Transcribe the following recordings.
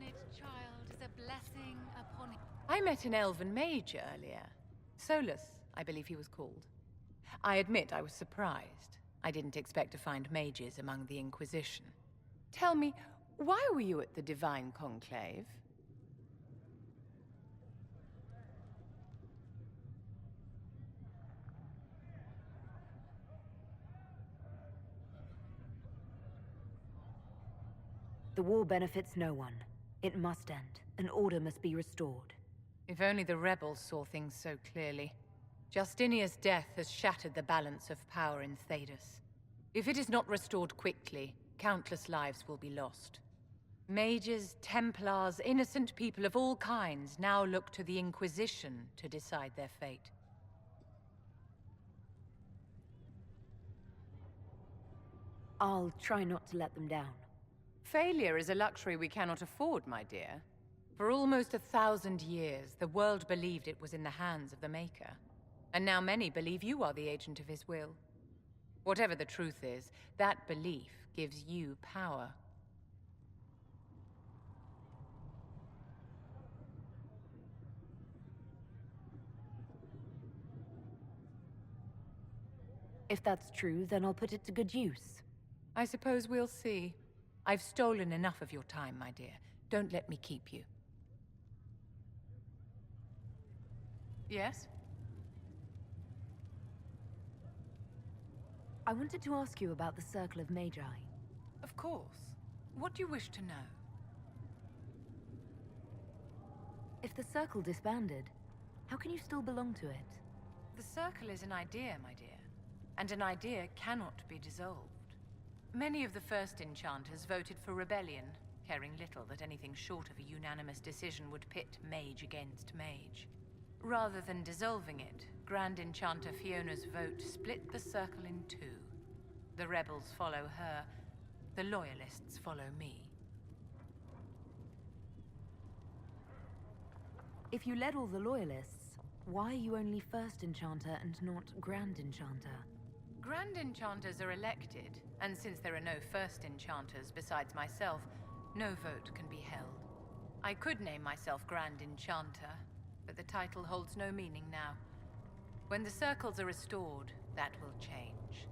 learned child is a blessing upon him. I met an elven mage earlier. Solus, I believe he was called. I admit I was surprised. I didn't expect to find mages among the Inquisition. Tell me, why were you at the Divine Conclave? The war benefits no one. It must end, and order must be restored. If only the rebels saw things so clearly. Justinia's death has shattered the balance of power in Thedas. If it is not restored quickly, countless lives will be lost. Mages, Templars, innocent people of all kinds now look to the Inquisition to decide their fate. I'll try not to let them down. Failure is a luxury we cannot afford, my dear. For almost 1,000 years, the world believed it was in the hands of the Maker. And now many believe you are the agent of his will. Whatever the truth is, that belief gives you power. If that's true, then I'll put it to good use. I suppose we'll see. I've stolen enough of your time, my dear. Don't let me keep you. Yes? I wanted to ask you about the Circle of Magi. Of course. What do you wish to know? If the Circle disbanded, how can you still belong to it? The Circle is an idea, my dear. And an idea cannot be dissolved. Many of the first enchanters voted for rebellion, caring little that anything short of a unanimous decision would pit mage against mage. Rather than dissolving it, Grand Enchantor Fiona's vote split the Circle in two. The rebels follow her, the loyalists follow me. If you led all the loyalists, why are you only First Enchanter and not Grand Enchanter? Grand Enchanters are elected, and since there are no First Enchanters besides myself, no vote can be held. I could name myself Grand Enchanter, but the title holds no meaning now. When the circles are restored, that will change.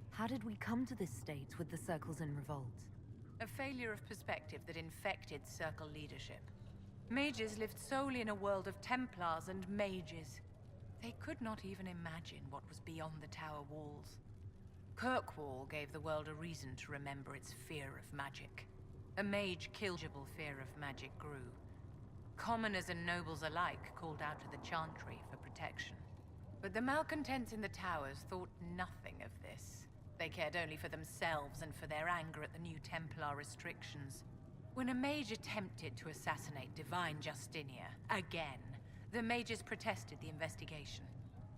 How did we come to this state with the circles in revolt? A failure of perspective that infected Circle leadership. Mages lived solely in a world of Templars and mages. They could not even imagine what was beyond the tower walls. Kirkwall gave the world a reason to remember its fear of magic. A mage-killable fear of magic grew. Commoners and nobles alike called out to the Chantry for protection. But the malcontents in the towers thought nothing of this. They cared only for themselves and for their anger at the new Templar restrictions. When a mage attempted to assassinate Divine Justinia, again, the mages protested the investigation.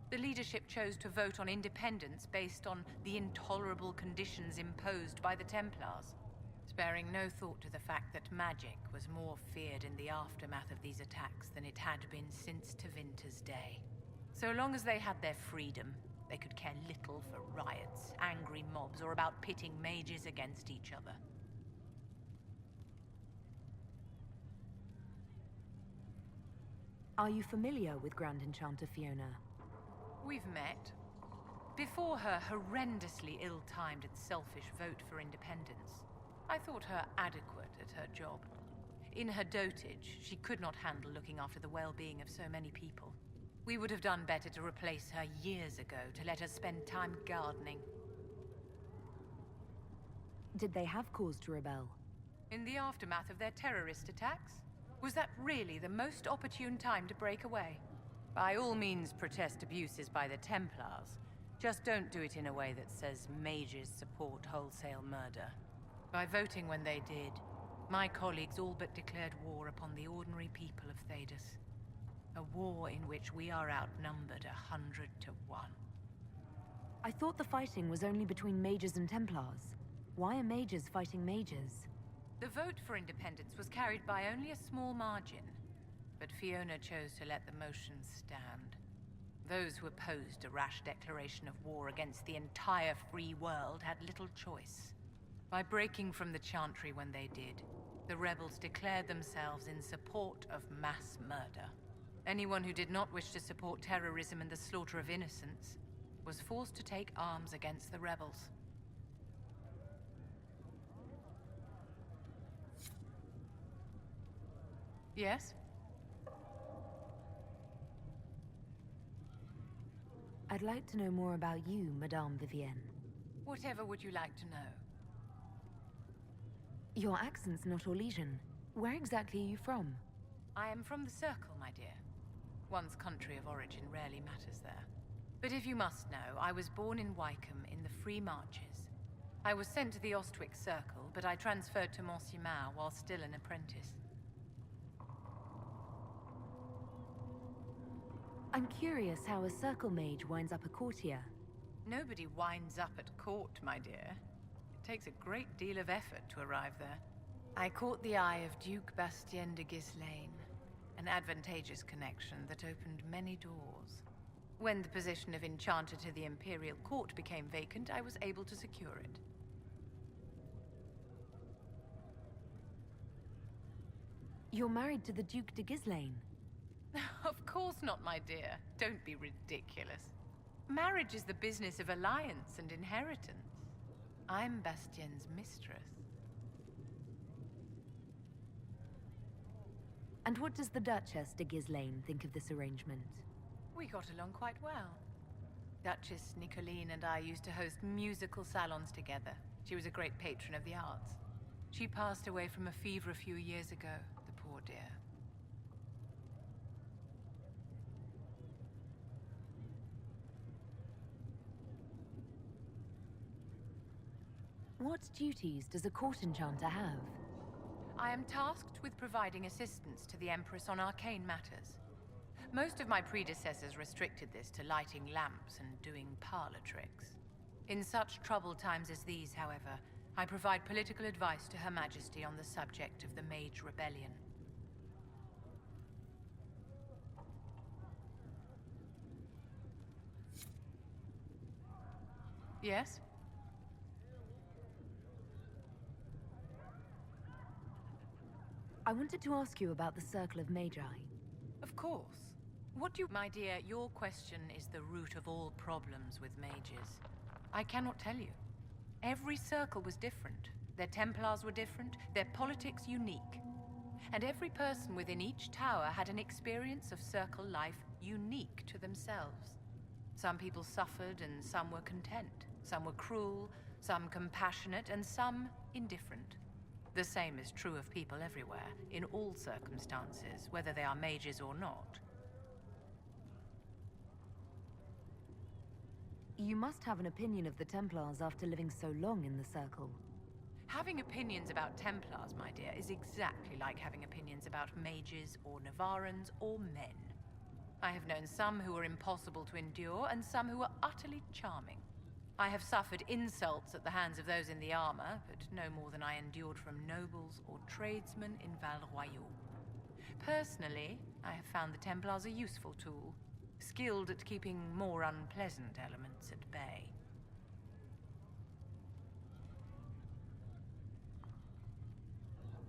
The leadership chose to vote on independence based on the intolerable conditions imposed by the Templars, sparing no thought to the fact that magic was more feared in the aftermath of these attacks than it had been since Tevinter's day. So long as they had their freedom, they could care little for riots, angry mobs, or about pitting mages against each other. Are you familiar with Grand Enchantor Fiona? We've met. Before her horrendously ill-timed and selfish vote for independence, I thought her adequate at her job. In her dotage, she could not handle looking after the well-being of so many people. We would have done better to replace her years ago, to let her spend time gardening. Did they have cause to rebel? In the aftermath of their terrorist attacks? Was that really the most opportune time to break away? By all means protest abuses by the Templars. Just don't do it in a way that says mages support wholesale murder. By voting when they did, my colleagues all but declared war upon the ordinary people of Thedas. A war in which we are outnumbered 100 to 1. I thought the fighting was only between mages and Templars. Why are mages fighting mages? The vote for independence was carried by only a small margin, but Fiona chose to let the motion stand. Those who opposed a rash declaration of war against the entire free world had little choice. By breaking from the Chantry when they did, the rebels declared themselves in support of mass murder. Anyone who did not wish to support terrorism and the slaughter of innocents was forced to take arms against the rebels. Yes? I'd like to know more about you, Madame Vivienne. Whatever would you like to know? Your accent's not Orlesian. Where exactly are you from? I am from the Circle, my dear. One's country of origin rarely matters there. But if you must know, I was born in Wycombe in the Free Marches. I was sent to the Ostwick Circle, but I transferred to Monsignor while still an apprentice. I'm curious how a Circle mage winds up a courtier. Nobody winds up at court, my dear. It takes a great deal of effort to arrive there. I caught the eye of Duke Bastien de Ghislaine, an advantageous connection that opened many doors. When the position of Enchanter to the Imperial Court became vacant, I was able to secure it. You're married to the Duke de Ghislaine? Of course not, my dear. Don't be ridiculous. Marriage is the business of alliance and inheritance. I'm Bastien's mistress. And what does the Duchess de Ghislaine think of this arrangement? We got along quite well. Duchess Nicoline and I used to host musical salons together. She was a great patron of the arts. She passed away from a fever a few years ago, the poor dear. What duties does a court enchanter have? I am tasked with providing assistance to the Empress on arcane matters. Most of my predecessors restricted this to lighting lamps and doing parlor tricks. In such troubled times as these, however, I provide political advice to Her Majesty on the subject of the Mage Rebellion. Yes? I wanted to ask you about the Circle of Magi. Of course. What do you... My dear, your question is the root of all problems with mages. I cannot tell you. Every circle was different. Their Templars were different, their politics unique. And every person within each tower had an experience of circle life unique to themselves. Some people suffered and some were content. Some were cruel, some compassionate, and some indifferent. The same is true of people everywhere, in all circumstances, whether they are mages or not. You must have an opinion of the Templars after living so long in the Circle. Having opinions about Templars, my dear, is exactly like having opinions about mages or Navarrans or men. I have known some who were impossible to endure and some who were utterly charming. I have suffered insults at the hands of those in the armor, but no more than I endured from nobles or tradesmen in Val Royal. Personally, I have found the Templars a useful tool, skilled at keeping more unpleasant elements at bay.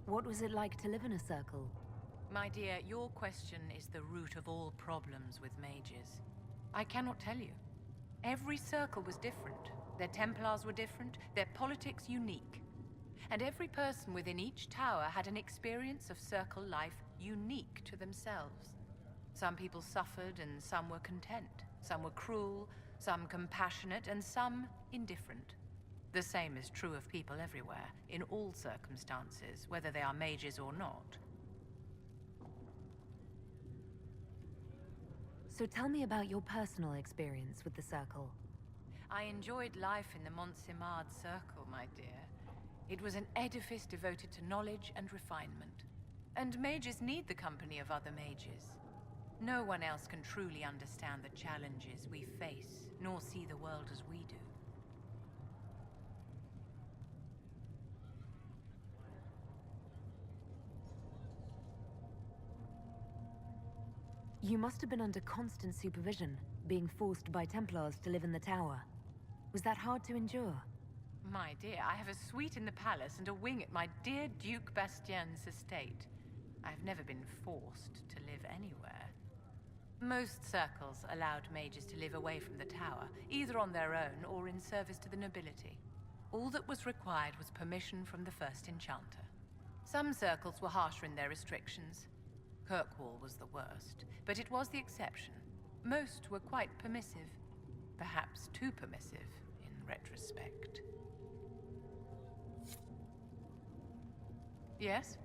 What was it like to live in a Circle? My dear, your question is the root of all problems with mages. I cannot tell you. Every circle was different. Their Templars were different, their politics unique. And every person within each tower had an experience of circle life unique to themselves. Some people suffered and some were content. Some were cruel, some compassionate, and some indifferent. The same is true of people everywhere, in all circumstances, whether they are mages or not. So tell me about your personal experience with the Circle. I enjoyed life in the Montsimard Circle, my dear. It was an edifice devoted to knowledge and refinement. And mages need the company of other mages. No one else can truly understand the challenges we face, nor see the world as we do. You must have been under constant supervision. being forced by Templars to live in the tower. Was that hard to endure? My dear, I have a suite in the palace and a wing at my dear Duke Bastien's estate. I've never been forced to live anywhere. Most circles allowed mages to live away from the tower, either on their own or in service to the nobility. All that was required was permission from the first enchanter. Some circles were harsher in their restrictions. Kirkwall was the worst, but it was the exception. Most were quite permissive. Perhaps too permissive, in retrospect. Yes?